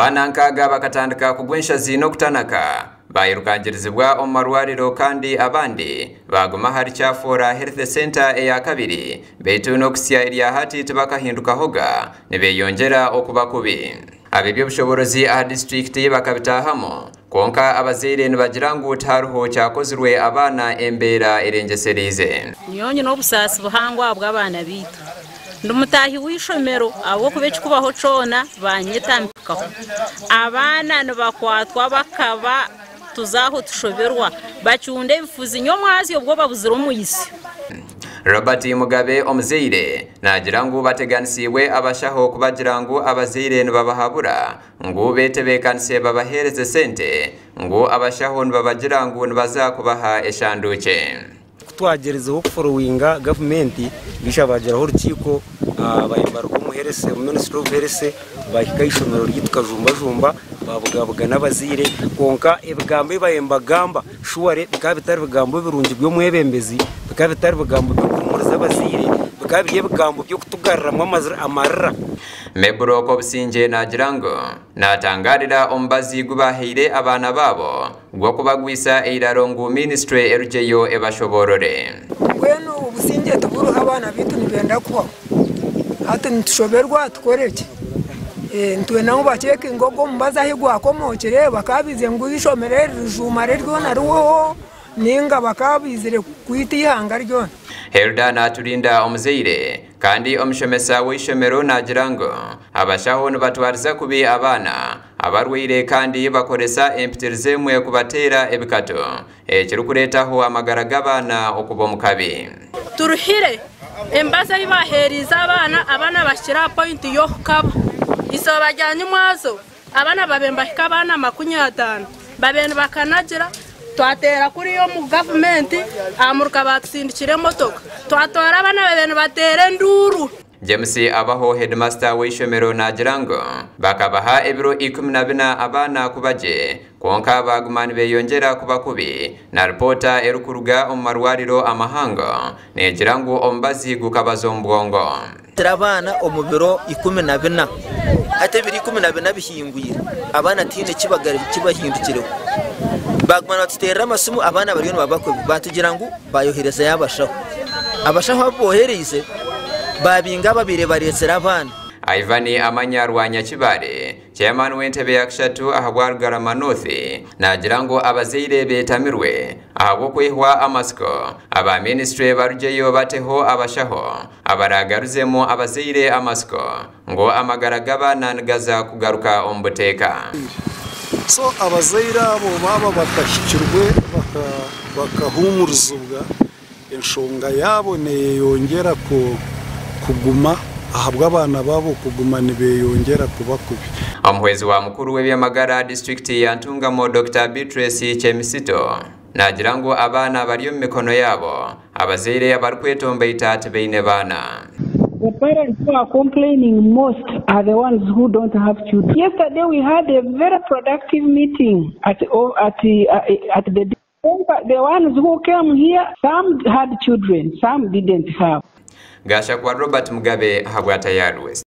abana nkaga bakatandika kugwensha zino kutanaka bayirukangirizibwa omarwariro kandi abandi baguma hari cyafora health center ya kabiri betu no kusya iriya hati tubakahinduka hoga nebeyongera okuba kubi abibyo bushoborozi a district bakabitahamo konka abazire nibagirango utaruho cyakozirwe abana embera irengeserize nyonye no busasi buhangwa bw'abana bitu ndumutahi wishomero abo kubeci kubaho cona banyetambikaho abana nibakwatwa bakaba tuzaho tushoberwa bacunde bifuza inyo mwazi ubwo babuzira umuyisi. Robert Mugabe omzeire nagirango bateganisiwe abashaho kubagirango abazire nibabahabura ngo betebekanse babahereze sente ngo abashaho nibabagirango nibazakubaha eshanduke twagerezeho forowinga government bishabageraho urukiko abayimbarwa muherese Ministry of Health bakayishomero ryitwa bavuga n'abazire konka ibigambo bayembagamba shuware bikabitari bigambo birungi byo mwebembezi bikabitari bigambo byo kumuriza abazire bikabiye bigambo byo kutugarramwa amarra Meburo ko businje nagirango natangarira ombazi gubaheire abana babo gwo kubagwisa eirarongo ministry erujeyo ebashoborore weno ubusinje tuburu abana bitu nibenda kwa hata ntushoberwa tukoreke ntwe naho bacheke ngogo mbaza higwa komokere bakabize nguyishomere rujumare rwona ruwo ninga bakabizire kwita ihanga ryo Helda naturinda omzeire kandi omshomesa wishomero nagirango abashaho nibatwariza kubi abana abarwire kandi bakoresa empitirizemwe kubatera ebikato ekirukuretaho amagara g'abana okuba mukabi Turuhire embaza ibaheriza abana bashira point yo kaba iso bajyanye mwazo abana babemba kabana 50 babene bakanagira twatera kuri yo mu government amuruka batsindikire motoka twatora abana babene batere nduru James abaho headmaster w'ishomero nagirango bakabaha ebiro 14 abana kubaje konka bagumani beyongera kuba kubi na reporter erukuruga omarwariro amahanga negirango ombazi gukabazombwongo Trabana omubiro 14 ate biri 14 bihingwira abana tine kibahindukireho bagumana tutera amasumu abana bariyo babakobi batugirango bayohereza abashaho bohereze babinga babire baretsera abana Ivani amanyarwanya kibare chairman w'entebe yakshatu ahabwargara manothi nagirango abazeire betamirwe ahabo kwihwa amasko aba ministry barujeyo bateho abashaho abaragaruzemo abazeire amasko ngo amagaragaba nangaza kugaruka ombuteka so abazeire abo baba bakashikirwe bakahumurizubwa enshonga yabo ne yongera kuguma ahabwa abana babo kuguma nibeyongera kuba kubi Omuhwezi wa mukuru w'ebyamagara district ya Ntungamo Dr. Beatrice Chemisito nagirango abana bari mu mikono yabo abazeire abarkwetombe itate beine bana. The parents who are complaining most are the ones who don't have children. Yesterday we had a very productive meeting at the ones who came here, some had children, some didn't have. Gasha kwa Robert Mugabe habwata Yard West.